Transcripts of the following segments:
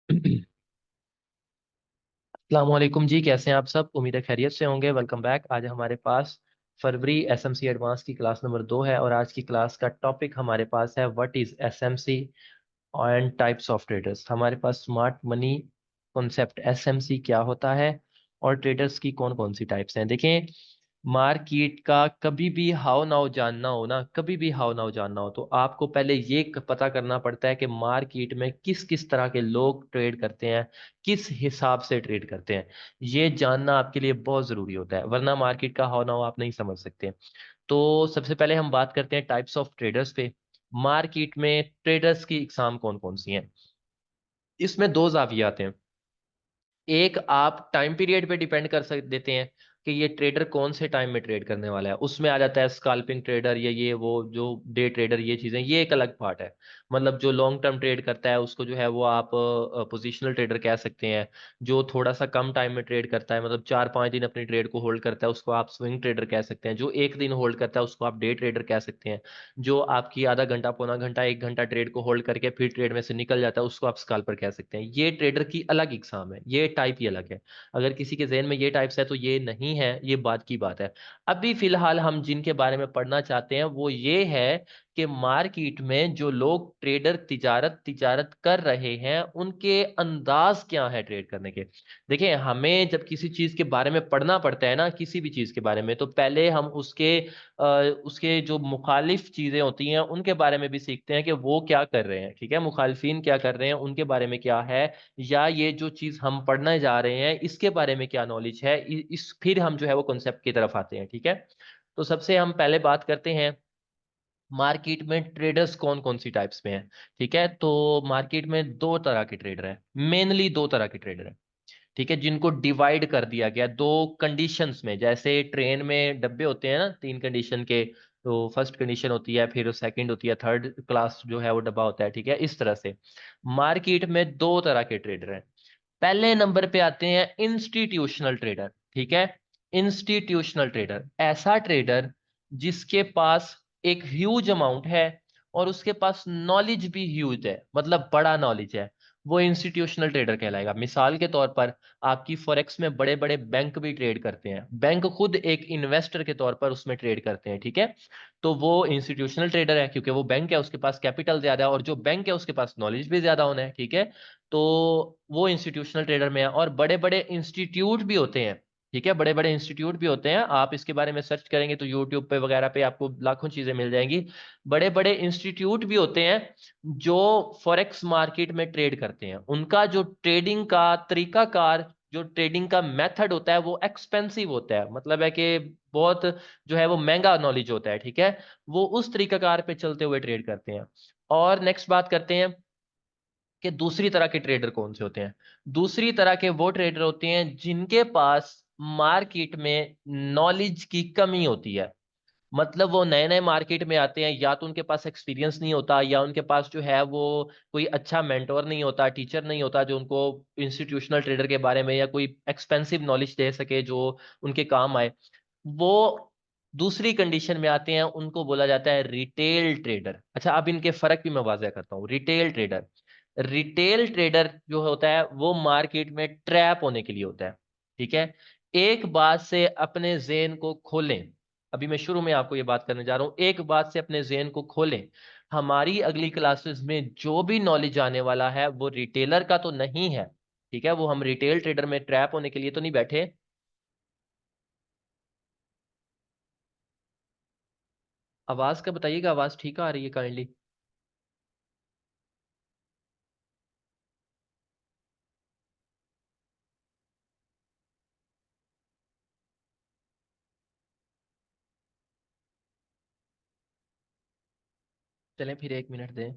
अस्सलामुअलैकुम जी, कैसे हैं आप सब? उम्मीद है खैरियत से होंगे। Welcome back. आज हमारे पास फरवरी एसएमसी एडवांस की क्लास नंबर 2 है और आज की क्लास का टॉपिक हमारे पास है what is SMC and types of traders. हमारे पास स्मार्ट मनी कॉन्सेप्ट एसएमसी क्या होता है और ट्रेडर्स की कौन कौन सी टाइप्स हैं। देखें, मार्केट का कभी भी हाव नाउ जानना हो ना, कभी भी हाव नाउ जानना हो तो आपको पहले ये पता करना पड़ता है कि मार्केट में किस किस तरह के लोग ट्रेड करते हैं, किस हिसाब से ट्रेड करते हैं। ये जानना आपके लिए बहुत ज़रूरी होता है, वरना मार्केट का हाव नाउ आप नहीं समझ सकते। तो सबसे पहले हम बात करते हैं टाइप्स ऑफ ट्रेडर्स पे। मार्केट में ट्रेडर्स की इकसाम कौन कौन सी हैं? इसमें दो जाविये आते हैं। एक, आप टाइम पीरियड पे डिपेंड कर सक देते हैं कि ये ट्रेडर कौन से टाइम में ट्रेड करने वाला है। उसमें आ जाता है स्कैल्पिंग ट्रेडर या ये वो जो डे ट्रेडर, ये चीजें, ये एक अलग पार्ट है। मतलब जो लॉन्ग टर्म ट्रेड करता है उसको जो है वो आप पोजिशनल ट्रेडर कह सकते हैं। जो थोड़ा सा कम टाइम में ट्रेड करता है, मतलब 4-5 दिन अपनी ट्रेड को होल्ड करता है, उसको आप स्विंग ट्रेडर कह सकते हैं। जो एक दिन होल्ड करता है उसको आप डे ट्रेडर कह सकते हैं। जो आपकी आधा घंटा, पौना घंटा, 1 घंटा ट्रेड को होल्ड करके फिर ट्रेड में से निकल जाता है उसको आप स्कैल्पर कह सकते हैं। ये ट्रेडर की अलग इकसाम है, ये टाइप ही अलग है। अगर किसी के जहन में ये टाइप्स है तो ये नहीं है, ये बात की बात है। अभी फिलहाल हम जिनके बारे में पढ़ना चाहते हैं वो ये है कि मार्केट में जो लोग ट्रेडर तिजारत तिजारत कर रहे हैं उनके अंदाज क्या है ट्रेड करने के। देखिए, हमें जब किसी चीज के बारे में पढ़ना पड़ता है ना, किसी भी चीज के बारे में, तो पहले हम उसके जो मुखालिफ चीजें होती हैं उनके बारे में भी सीखते हैं कि वो क्या कर रहे हैं। ठीक है, मुखालिफिन क्या कर रहे हैं, उनके बारे में क्या है, या ये जो चीज हम पढ़ने जा रहे हैं इसके बारे में क्या नॉलेज है। इस फिर हम जो है वो कॉन्सेप्ट की तरफ आते हैं। ठीक है, तो सबसे हम पहले बात करते हैं मार्केट में ट्रेडर्स कौन कौन सी टाइप्स में हैं। ठीक है, तो मार्केट में दो तरह के ट्रेडर हैं, मेनली दो तरह के ट्रेडर हैं। ठीक है, जिनको डिवाइड कर दिया गया दो कंडीशंस में। जैसे ट्रेन में डब्बे होते हैं ना, 3 कंडीशन के। तो फर्स्ट कंडीशन होती है, फिर सेकंड होती है, थर्ड क्लास जो है वो डब्बा होता है। ठीक है, इस तरह से मार्केट में दो तरह के ट्रेडर हैं। पहले नंबर पे आते हैं इंस्टीट्यूशनल ट्रेडर। ठीक है, इंस्टीट्यूशनल ट्रेडर ऐसा ट्रेडर जिसके पास एक ह्यूज अमाउंट है और उसके पास नॉलेज भी ह्यूज है, मतलब बड़ा नॉलेज है। वो इंस्टीट्यूशनल ट्रेडर कहलाएगा। मिसाल के तौर पर आपकी फॉरेक्स में बड़े बड़े बैंक भी ट्रेड करते हैं, बैंक खुद एक इन्वेस्टर के तौर पर उसमें ट्रेड करते हैं। ठीक है, तो वो इंस्टीट्यूशनल ट्रेडर है क्योंकि वो बैंक है, उसके पास कैपिटल ज्यादा है, और जो बैंक है उसके पास नॉलेज भी ज्यादा होना है। ठीक है, तो वो इंस्टीट्यूशनल ट्रेडर में है। और बड़े बड़े इंस्टीट्यूट भी होते हैं। ठीक है, बड़े बड़े इंस्टीट्यूट भी होते हैं, आप इसके बारे में सर्च करेंगे तो यूट्यूब पे वगैरह पे आपको लाखों चीजें मिल जाएंगी। बड़े बड़े इंस्टीट्यूट भी होते हैं जो फॉरेक्स मार्केट में ट्रेड करते हैं। उनका जो ट्रेडिंग का तरीकाकार, जो ट्रेडिंग का मेथड होता है वो एक्सपेंसिव होता है, मतलब है कि बहुत जो है वो महंगा नॉलेज होता है। ठीक है, वो उस तरीकाकार पे चलते हुए ट्रेड करते हैं। और नेक्स्ट बात करते हैं कि दूसरी तरह के ट्रेडर कौन से होते हैं। दूसरी तरह के वो ट्रेडर होते हैं जिनके पास मार्केट में नॉलेज की कमी होती है। मतलब वो नए नए मार्केट में आते हैं, या तो उनके पास एक्सपीरियंस नहीं होता, या उनके पास जो है वो कोई अच्छा मेंटोर नहीं होता, टीचर नहीं होता जो उनको इंस्टीट्यूशनल ट्रेडर के बारे में या कोई एक्सपेंसिव नॉलेज दे सके जो उनके काम आए। वो दूसरी कंडीशन में आते हैं, उनको बोला जाता है रिटेल ट्रेडर। अच्छा, अब इनके फर्क भी मैं वाज़ह करता हूँ। रिटेल ट्रेडर जो होता है वो मार्केट में ट्रैप होने के लिए होता है। ठीक है, एक बात से अपने जेन को खोलें। अभी मैं शुरू में आपको ये बात करने जा रहा हूं, एक बात से अपने जेन को खोलें। हमारी अगली क्लासेस में जो भी नॉलेज आने वाला है वो रिटेलर का तो नहीं है। ठीक है, वो हम रिटेल ट्रेडर में ट्रैप होने के लिए तो नहीं बैठे। आवाज का बताइएगा, आवाज ठीक आ रही है काइंडली? चलें फिर 1 मिनट दें।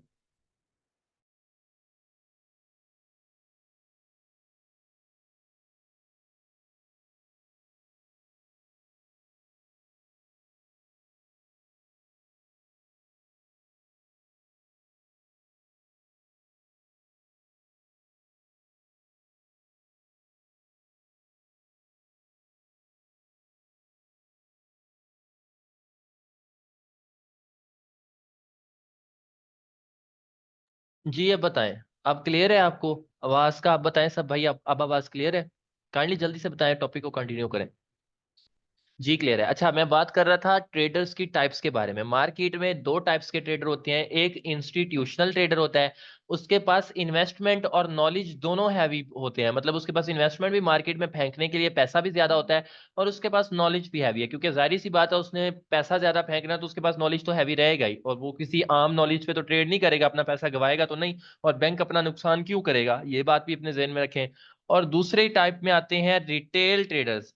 जी, अब बताएं, अब क्लियर है आपको आवाज का? आप बताएं सब भाई, अब आवाज क्लियर है? काइंडली जल्दी से बताएं, टॉपिक को कंटिन्यू करें। जी क्लियर है। अच्छा, मैं बात कर रहा था ट्रेडर्स की टाइप्स के बारे में। मार्केट में दो टाइप्स के ट्रेडर होते हैं। एक इंस्टीट्यूशनल ट्रेडर होता है, उसके पास इन्वेस्टमेंट और नॉलेज दोनों हैवी होते हैं। मतलब उसके पास इन्वेस्टमेंट भी, मार्केट में फेंकने के लिए पैसा भी ज्यादा होता है, और उसके पास नॉलेज भी हैवी है, क्योंकि जाहिर सी बात है उसने पैसा ज्यादा फेंकना है, तो उसके पास नॉलेज तो हैवी रहेगा ही, और वो किसी आम नॉलेज पे तो ट्रेड नहीं करेगा, अपना पैसा गवाएगा तो नहीं। और बैंक अपना नुकसान क्यों करेगा, ये बात भी अपने जहन में रखें। और दूसरे टाइप में आते हैं रिटेल ट्रेडर्स।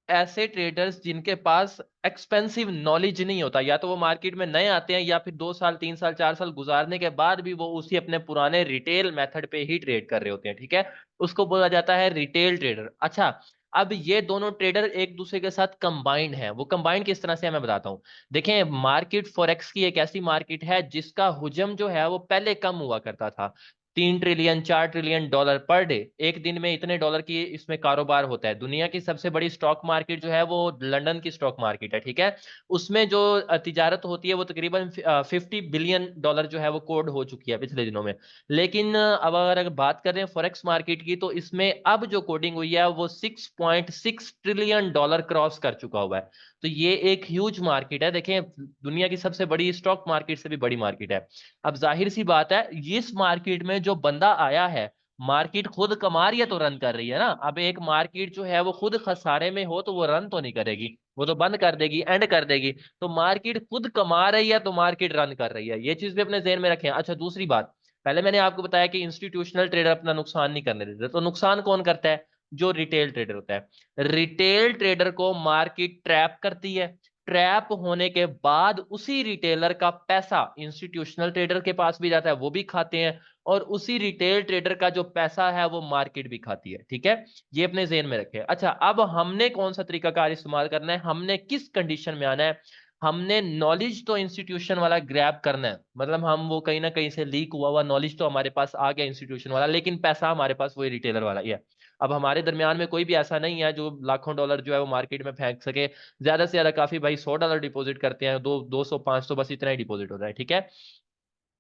ऐसे ट्रेडर्स जिनके पास एक्सपेंसिव नॉलेज नहीं होता, या तो वो मार्केट में नए आते हैं, या फिर 2 साल 3 साल 4 साल गुजारने के बाद भी वो उसी अपने पुराने रिटेल मेथड पे ही ट्रेड कर रहे होते हैं। ठीक है, उसको बोला जाता है रिटेल ट्रेडर। अच्छा, अब ये दोनों ट्रेडर एक दूसरे के साथ कंबाइंड हैं। वो कंबाइंड किस तरह से है मैं बताता हूँ। देखें, मार्केट फॉरेक्स की एक ऐसी मार्केट है जिसका हुजम जो है वो पहले कम हुआ करता था। 3 trillion 4 trillion dollar per day, एक दिन में इतने डॉलर की इसमें कारोबार होता है। दुनिया की सबसे बड़ी स्टॉक मार्केट जो है वो लंदन की स्टॉक मार्केट है। ठीक है, उसमें जो तिजारत होती है वो तकरीबन 50 बिलियन डॉलर जो है वो कोड हो चुकी है पिछले दिनों में। लेकिन अब अगर बात करें फॉरेक्स मार्केट की, तो इसमें अब जो कोडिंग हुई है वो 6.6 ट्रिलियन डॉलर क्रॉस कर चुका हुआ है। तो ये एक ह्यूज मार्केट है। देखें, दुनिया की सबसे बड़ी स्टॉक मार्केट से भी बड़ी मार्केट है। अब जाहिर सी बात है, इस मार्केट में जो बंदा आया है, मार्केट खुद कमा रही है तो रन कर रही है ना। अब एक मार्केट जो है वो खुद खसारे में हो तो वो रन तो नहीं करेगी, वो तो बंद कर देगी, एंड कर देगी। तो मार्केट खुद कमा रही है तो मार्केट रन कर रही है, ये चीज भी अपने जहन में रखें। अच्छा, दूसरी बात, पहले मैंने आपको बताया कि इंस्टीट्यूशनल ट्रेडर अपना नुकसान नहीं करने देते, तो नुकसान कौन करता है? जो रिटेल ट्रेडर होता है। रिटेल ट्रेडर को मार्केट ट्रैप करती है। ट्रैप होने के बाद उसी रिटेलर का पैसा इंस्टीट्यूशनल ट्रेडर के पास भी जाता है, वो भी खाते हैं, और उसी रिटेल ट्रेडर का जो पैसा है वो मार्केट भी खाती है। ठीक है, ये अपने जेहन में रखें। अच्छा, अब हमने कौन सा तरीकाकार इस्तेमाल करना है, हमने किस कंडीशन में आना है? हमने नॉलेज तो इंस्टीट्यूशन वाला ग्रैब करना है, मतलब हम वो कहीं ना कहीं से लीक हुआ हुआ नॉलेज तो हमारे पास आ गया इंस्टीट्यूशन वाला, लेकिन पैसा हमारे पास वही रिटेलर वाला ही है। अब हमारे दरमियान में कोई भी ऐसा नहीं है जो लाखों डॉलर जो है वो मार्केट में फेंक सके। ज्यादा से ज्यादा काफी भाई $100 डिपॉजिट करते हैं, 200 500, बस इतना ही डिपॉजिट होता है। ठीक है,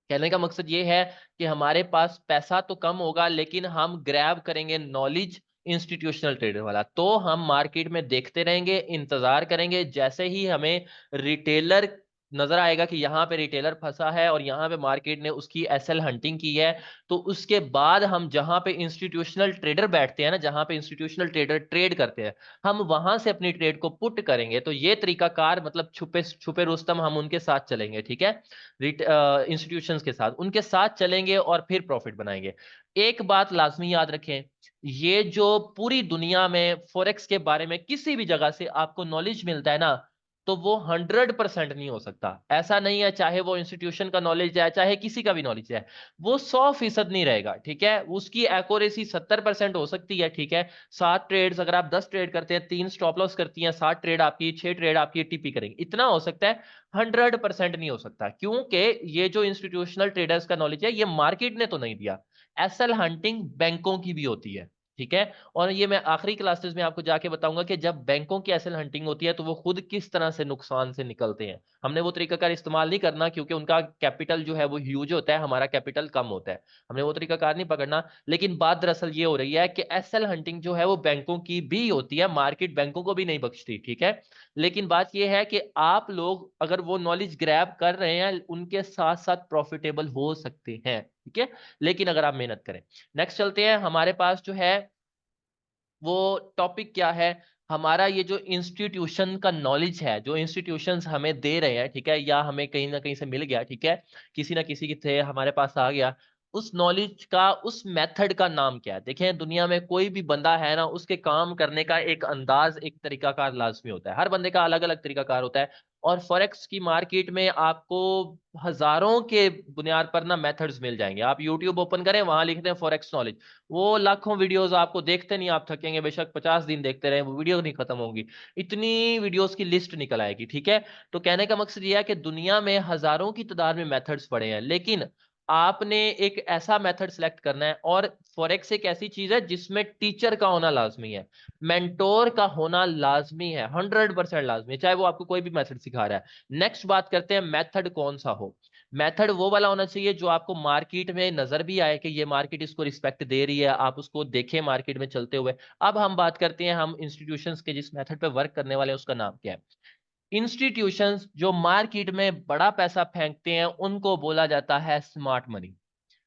कहने का मकसद ये है कि हमारे पास पैसा तो कम होगा, लेकिन हम ग्रैब करेंगे नॉलेज इंस्टीट्यूशनल ट्रेडर वाला। तो हम मार्केट में देखते रहेंगे, इंतजार करेंगे, जैसे ही हमें रिटेलर नजर आएगा कि यहाँ पे रिटेलर फंसा है और यहाँ पे मार्केट ने उसकी एसएल हंटिंग की है, तो उसके बाद हम जहां पे इंस्टीट्यूशनल ट्रेडर बैठते हैं ना, जहां पे इंस्टीट्यूशनल ट्रेडर ट्रेड करते हैं, हम वहां से अपनी ट्रेड को पुट करेंगे। तो ये तरीकाकार, मतलब छुपे छुपे रुस्तम, हम उनके साथ चलेंगे। ठीक है, इंस्टीट्यूशंस के साथ उनके साथ चलेंगे और फिर प्रॉफिट बनाएंगे। एक बात लाजमी याद रखें, ये जो पूरी दुनिया में फॉरेक्स के बारे में किसी भी जगह से आपको नॉलेज मिलता है ना, तो वो 100% नहीं हो सकता। ऐसा नहीं है, चाहे वो इंस्टीट्यूशन का नॉलेज है चाहे किसी का भी नॉलेज है, वो 100% नहीं रहेगा। ठीक है, उसकी एक्यूरेसी 70% हो सकती है। ठीक है, 7 ट्रेड्स अगर आप 10 ट्रेड करते हैं, 3 स्टॉप लॉस करती हैं, 7 ट्रेड आपकी, 6 ट्रेड आपकी टीपी करेंगे, इतना हो सकता है। 100% नहीं हो सकता, क्योंकि ये जो इंस्टीट्यूशनल ट्रेडर्स का नॉलेज है ये मार्केट ने तो नहीं दिया। एसएल हंटिंग बैंकों की भी होती है। ठीक है, और ये मैं आखिरी क्लासेस में आपको जाके बताऊंगा कि जब बैंकों की एसएल हंटिंग होती है तो वो खुद किस तरह से नुकसान से निकलते हैं। हमने वो तरीकाकार इस्तेमाल नहीं करना, क्योंकि उनका कैपिटल जो है वो ह्यूज होता है, हमारा कैपिटल कम होता है। हमने वो तरीकाकार नहीं पकड़ना। लेकिन बात दरअसल ये हो रही है कि एसएल हंटिंग जो है वो बैंकों की भी होती है, मार्केट बैंकों को भी नहीं बख्शती। ठीक है, लेकिन बात यह है कि आप लोग अगर वो नॉलेज ग्रैब कर रहे हैं, उनके साथ साथ प्रॉफिटेबल हो सकते हैं। ठीक है, लेकिन अगर आप मेहनत करें। नेक्स्ट चलते हैं, हमारे पास जो है वो टॉपिक क्या है। हमारा ये जो इंस्टीट्यूशन का नॉलेज है, जो इंस्टीट्यूशंस हमें दे रहे हैं, ठीक है, या हमें कहीं ना कहीं से मिल गया, ठीक है, किसी ना किसी के थे हमारे पास आ गया, उस नॉलेज का, उस मेथड का नाम क्या है? देखें, दुनिया में कोई भी बंदा है ना, उसके काम करने का एक अंदाज, एक तरीकाकार लाजमी होता है। हर बंदे का अलग अलग तरीकाकार होता है। और फॉरेक्स की मार्केट में आपको हजारों के बुनियाद पर ना मेथड्स मिल जाएंगे। आप यूट्यूब ओपन करें, वहां लिखते हैं फॉरेक्स नॉलेज, वो लाखों वीडियोस आपको देखते नहीं आप थकेंगे, बेशक 50 दिन देखते रहे, वो वीडियो नहीं खत्म होंगी, इतनी वीडियोस की लिस्ट निकल आएगी। ठीक है, तो कहने का मकसद यह है कि दुनिया में हजारों की तादाद में मेथड्स पड़े हैं, लेकिन आपने एक ऐसा मेथड सेलेक्ट करना है। और फॉरेक्स एक ऐसी चीज है जिसमें टीचर का होना लाजमी है, मेंटोर का होना लाजमी है, 100% लाजमी है, चाहे वो आपको कोई भी मेथड सिखा रहा है। नेक्स्ट बात करते हैं मेथड कौन सा हो। मेथड वो वाला होना चाहिए जो आपको मार्केट में नजर भी आए कि ये मार्केट इसको रिस्पेक्ट दे रही है, आप उसको देखें मार्केट में चलते हुए। अब हम बात करते हैं हम इंस्टीट्यूशंस के जिस मेथड पे वर्क करने वाले हैं उसका नाम क्या है। इंस्टीट्यूशंस जो मार्केट में बड़ा पैसा फेंकते हैं उनको बोला जाता है स्मार्ट मनी।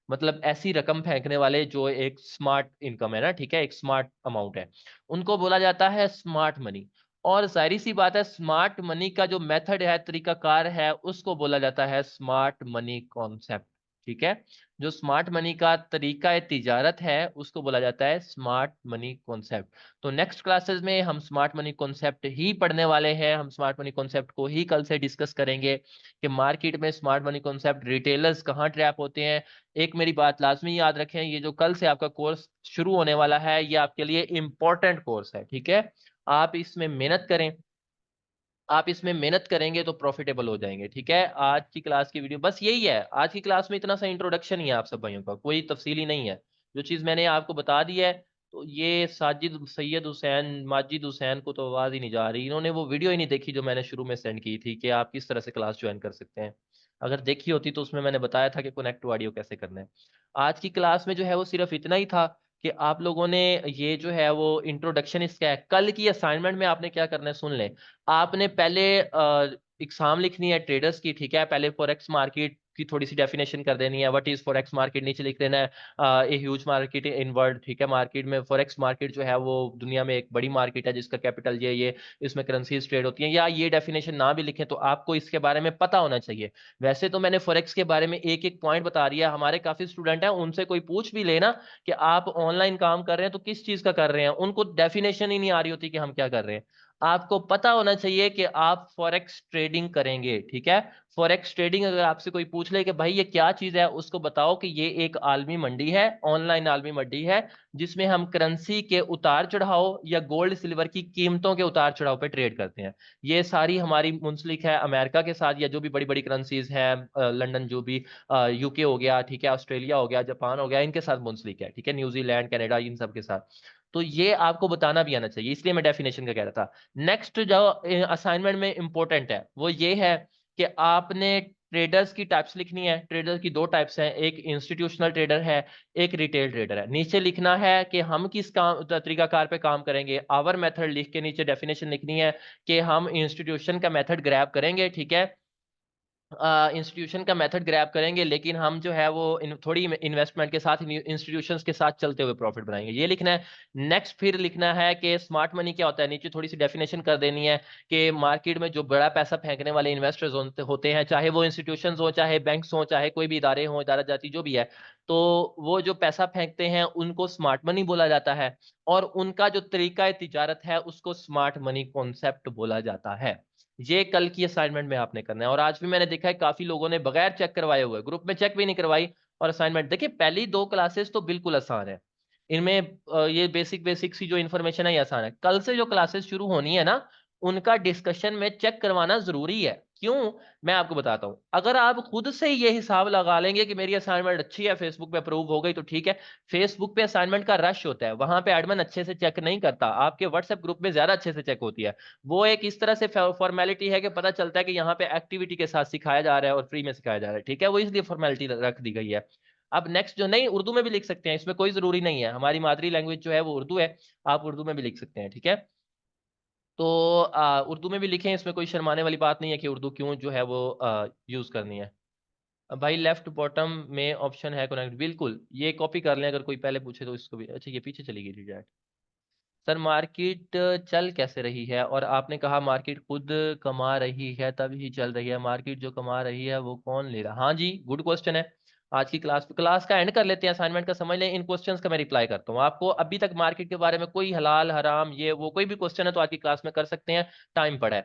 मतलब ऐसी रकम फेंकने वाले जो एक स्मार्ट इनकम है ना, ठीक है, एक स्मार्ट अमाउंट है, उनको बोला जाता है स्मार्ट मनी। और जाहिर सी बात है स्मार्ट मनी का जो मेथड है, तरीकाकार है, उसको बोला जाता है स्मार्ट मनी कॉन्सेप्ट। ठीक है, जो स्मार्ट मनी का तरीका है तिजारत है उसको बोला जाता है स्मार्ट मनी कॉन्सेप्ट। तो नेक्स्ट क्लासेस में हम स्मार्ट मनी कॉन्सेप्ट ही पढ़ने वाले हैं, हम स्मार्ट मनी कॉन्सेप्ट को ही कल से डिस्कस करेंगे कि मार्केट में स्मार्ट मनी कॉन्सेप्ट रिटेलर्स कहाँ ट्रैप होते हैं। एक मेरी बात लाजमी याद रखें, ये जो कल से आपका कोर्स शुरू होने वाला है ये आपके लिए इंपॉर्टेंट कोर्स है, ठीक है। आप इसमें मेहनत करें, आप इसमें मेहनत करेंगे तो प्रॉफिटेबल हो जाएंगे, ठीक है। आज की क्लास की वीडियो बस यही है, आज की क्लास में इतना सा इंट्रोडक्शन ही है आप सब भाइयों का, कोई तफसीली नहीं है। जो चीज़ मैंने आपको बता दी है, तो ये साजिद सैयद हुसैन माजिद हुसैन को तो आवाज़ ही नहीं जा रही, इन्होंने वो वीडियो ही नहीं देखी जो मैंने शुरू में सेंड की थी कि आप किस तरह से क्लास ज्वाइन कर सकते हैं। अगर देखी होती तो उसमें मैंने बताया था कि कनेक्ट टू ऑडियो कैसे करना है। आज की क्लास में जो है वो सिर्फ इतना ही था कि आप लोगों ने ये जो है वो इंट्रोडक्शन इसका है। कल की असाइनमेंट में आपने क्या करना है सुन लें। आपने पहले एग्जाम लिखनी है ट्रेडर्स की, ठीक है। पहले फॉरेक्स मार्केट की थोड़ी सी डेफिनेशन कर देनी है, व्हाट इज फॉरेक्स मार्केट, नीचे लिख देना है a huge market in world, ठीक है। मार्केट में फॉरेक्स मार्केट जो है वो दुनिया में एक बड़ी मार्केट है जिसका कैपिटल ये इसमें करेंसीज ट्रेड होती हैं, या ये डेफिनेशन ना भी लिखें तो आपको इसके बारे में पता होना चाहिए। वैसे तो मैंने फॉरेक्स के बारे में एक एक पॉइंट बता दिया, हमारे काफी स्टूडेंट हैं उनसे कोई पूछ भी लेना कि आप ऑनलाइन काम कर रहे हैं तो किस चीज का कर रहे हैं, उनको डेफिनेशन ही नहीं आ रही होती कि हम क्या कर रहे हैं। आपको पता होना चाहिए कि आप फॉरेक्स ट्रेडिंग करेंगे, ठीक है। फॉरेक्स ट्रेडिंग अगर आपसे कोई पूछ ले कि भाई ये क्या चीज है, उसको बताओ कि ये एक आलमी मंडी है, ऑनलाइन आलमी मंडी है, जिसमें हम करेंसी के उतार चढ़ाव या गोल्ड सिल्वर की कीमतों के उतार चढ़ाव पे ट्रेड करते हैं। ये सारी हमारी मुंसलिक है अमेरिका के साथ, या जो भी बड़ी बड़ी करेंसीज हैं, लंदन जो भी, यूके हो गया, ठीक है, ऑस्ट्रेलिया हो गया, जापान हो गया, इनके साथ मुंसलिक है, ठीक है, न्यूजीलैंड कनाडा इन सब के साथ। तो ये आपको बताना भी आना चाहिए, इसलिए मैं डेफिनेशन का कह रहा था। नेक्स्ट जो असाइनमेंट में इंपॉर्टेंट है वो ये है कि आपने ट्रेडर्स की टाइप्स लिखनी है। ट्रेडर की दो टाइप्स हैं, एक इंस्टीट्यूशनल ट्रेडर है, एक रिटेल ट्रेडर है। नीचे लिखना है कि हम किस काम तरीकाकार पे काम करेंगे, आवर मेथड लिख के नीचे डेफिनेशन लिखनी है कि हम इंस्टीट्यूशन का मेथड ग्रैब करेंगे, ठीक है, इंस्टीट्यूशन का मेथड ग्रैब करेंगे, लेकिन हम जो है वो थोड़ी इन्वेस्टमेंट के साथ इंस्टीट्यूशंस के साथ चलते हुए प्रॉफिट बनाएंगे, ये लिखना है। नेक्स्ट फिर लिखना है कि स्मार्ट मनी क्या होता है, नीचे थोड़ी सी डेफिनेशन कर देनी है कि मार्केट में जो बड़ा पैसा फेंकने वाले इन्वेस्टर्स होते हैं, चाहे वो इंस्टीट्यूशंस हो, चाहे बैंक्स हो, चाहे कोई भी इदारे हो, इदारा जाती जो भी है, तो वो जो पैसा फेंकते हैं उनको स्मार्ट मनी बोला जाता है, और उनका जो तरीका तिजारत है उसको स्मार्ट मनी कॉन्सेप्ट बोला जाता है। ये कल की असाइनमेंट में आपने करना है। और आज भी मैंने देखा है काफी लोगों ने बगैर चेक करवाए हुए, ग्रुप में चेक भी नहीं करवाई, और असाइनमेंट देखिए। पहली दो क्लासेस तो बिल्कुल आसान है, इनमें ये बेसिक बेसिक सी जो इन्फॉर्मेशन है ये आसान है। कल से जो क्लासेस शुरू होनी है ना, उनका डिस्कशन में चेक करवाना जरूरी है। क्यों, मैं आपको बताता हूं। अगर आप खुद से ये हिसाब लगा लेंगे कि मेरी असाइनमेंट अच्छी है, फेसबुक पे अप्रूव हो गई तो ठीक है। फेसबुक पे असाइनमेंट का रश होता है, वहां पे एडमिन अच्छे से चेक नहीं करता, आपके व्हाट्सएप ग्रुप में ज्यादा अच्छे से चेक होती है। वो एक इस तरह से फॉर्मेलिटी है कि पता चलता है कि यहाँ पे एक्टिविटी के साथ सिखाया जा रहा है और फ्री में सिखाया जा रहा है, ठीक है, वो इसलिए फॉर्मेलिटी रख दी गई है। अब नेक्स्ट जो, नहीं उर्दू में भी लिख सकते हैं, इसमें कोई जरूरी नहीं है, हमारी मादरी लैंग्वेज जो है वो उर्दू है, आप उर्दू में भी लिख सकते हैं, ठीक है। तो उर्दू में भी लिखें, इसमें कोई शर्माने वाली बात नहीं है कि उर्दू क्यों जो है वो यूज करनी है। भाई लेफ्ट बॉटम में ऑप्शन है कनेक्ट, बिल्कुल ये कॉपी कर लें, अगर कोई पहले पूछे तो इसको भी। अच्छा ये पीछे चली गई थी। सर मार्केट चल कैसे रही है, और आपने कहा मार्केट खुद कमा रही है तभी चल रही है, मार्केट जो कमा रही है वो कौन ले रहा। हाँ जी, गुड क्वेश्चन है। आज की क्लास का एंड कर लेते हैं, असाइनमेंट का समझ लें, इन क्वेश्चंस का मैं रिप्लाई करता हूँ आपको। अभी तक मार्केट के बारे में कोई हलाल हराम ये वो कोई भी क्वेश्चन है तो आज की क्लास में कर सकते हैं, टाइम पड़ा है।